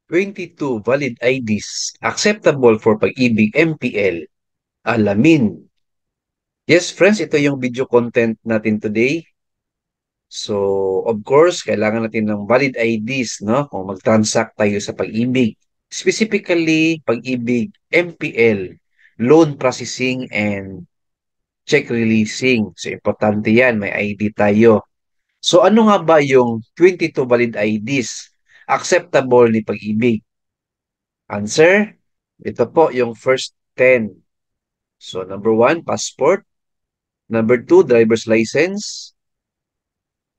22 valid IDs acceptable for Pag-ibig MPL. Alamin. Yes, friends, ito yung video content natin today. So, of course, kailangan natin ng valid IDs, no? Kung mag-transact tayo sa Pag-ibig. Specifically, Pag-ibig MPL, loan processing and check releasing. So, importante yan, may ID tayo. So, ano nga ba yung 22 valid IDs acceptable ni Pag-ibig? Answer, ito po yung first 10. So, number 1, passport. Number 2, driver's license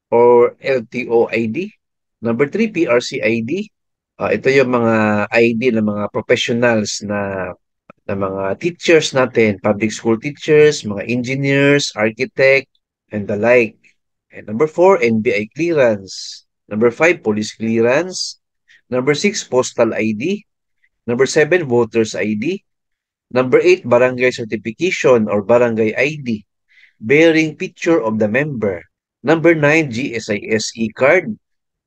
or LTO ID. Number 3, PRC ID. Ito yung mga ID ng mga professionals na mga teachers natin, public school teachers, mga engineers, architect, and the like. And number 4, NBI clearance. Number 5, police clearance. Number 6, postal ID. Number 7, voters ID. Number 8, barangay certification or barangay ID bearing picture of the member. Number 9, GSIS card.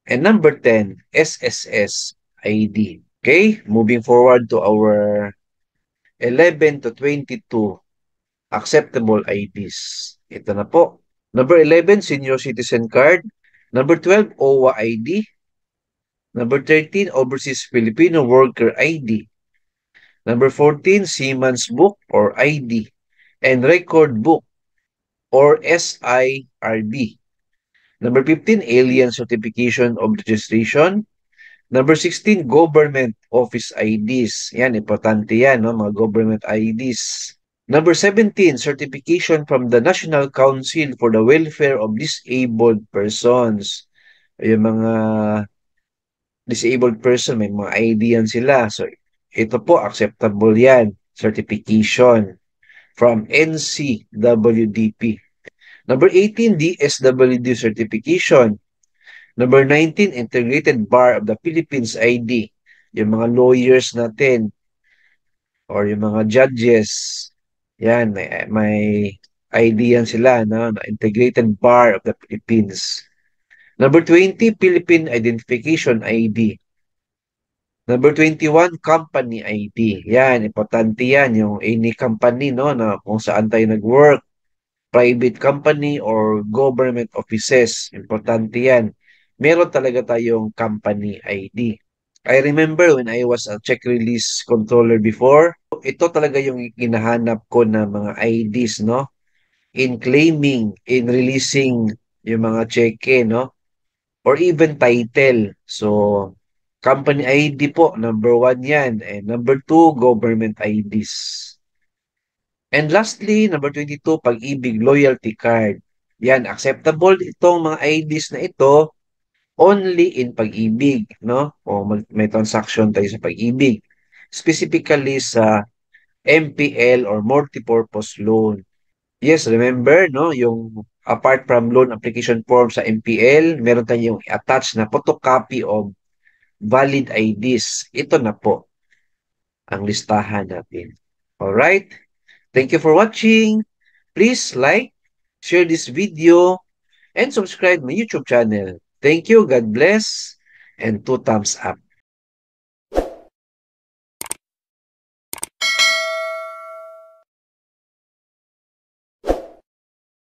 And number 10, SSS ID. Okay, moving forward to our 11 to 22 acceptable IDs. Ito na po. Number 11, senior citizen card. Number 12, OWA ID. Number 13, overseas Filipino worker ID. Number 14, Seaman's Book or ID. And Record Book or SIRB. Number 15, Alien Certification of Registration. Number 16, Government Office IDs. Yan, importante yan, no? Mga government IDs. Number 17, Certification from the National Council for the Welfare of Disabled Persons. Yung mga disabled person, may mga ID yan sila. So, ito po, acceptable yan. Certification from NCWDP. Number 18, DSWD certification. Number 19, Integrated Bar of the Philippines ID. Yung mga lawyers natin or yung mga judges. Yan, may ID yan sila, no? Integrated Bar of the Philippines. Number 20, Philippine Identification ID. Number 21, Company ID. Yan, importante yan. Yung any company, no? Na kung saan tayo nag-work. Private company or government offices. Importante yan. Meron talaga tayong company ID. I remember when I was a check release controller before, ito talaga yung hinahanap ko na mga IDs, no? In claiming, in releasing yung mga cheque, no? Or even title. So, company ID po, number 1 yan. And number 2, government IDs. And lastly, number 22, Pag-ibig Loyalty Card. Yan, acceptable itong mga IDs na ito only in Pag-ibig, no? O may transaction tayo sa Pag-ibig. Specifically sa MPL or multipurpose loan. Yes, remember, no? Yung apart from loan application form sa MPL, meron tayong attach na photocopy of valid IDs. Ito na po ang listahan natin. Alright? Thank you for watching. Please like, share this video, and subscribe my YouTube channel. Thank you, God bless, and 2 thumbs up.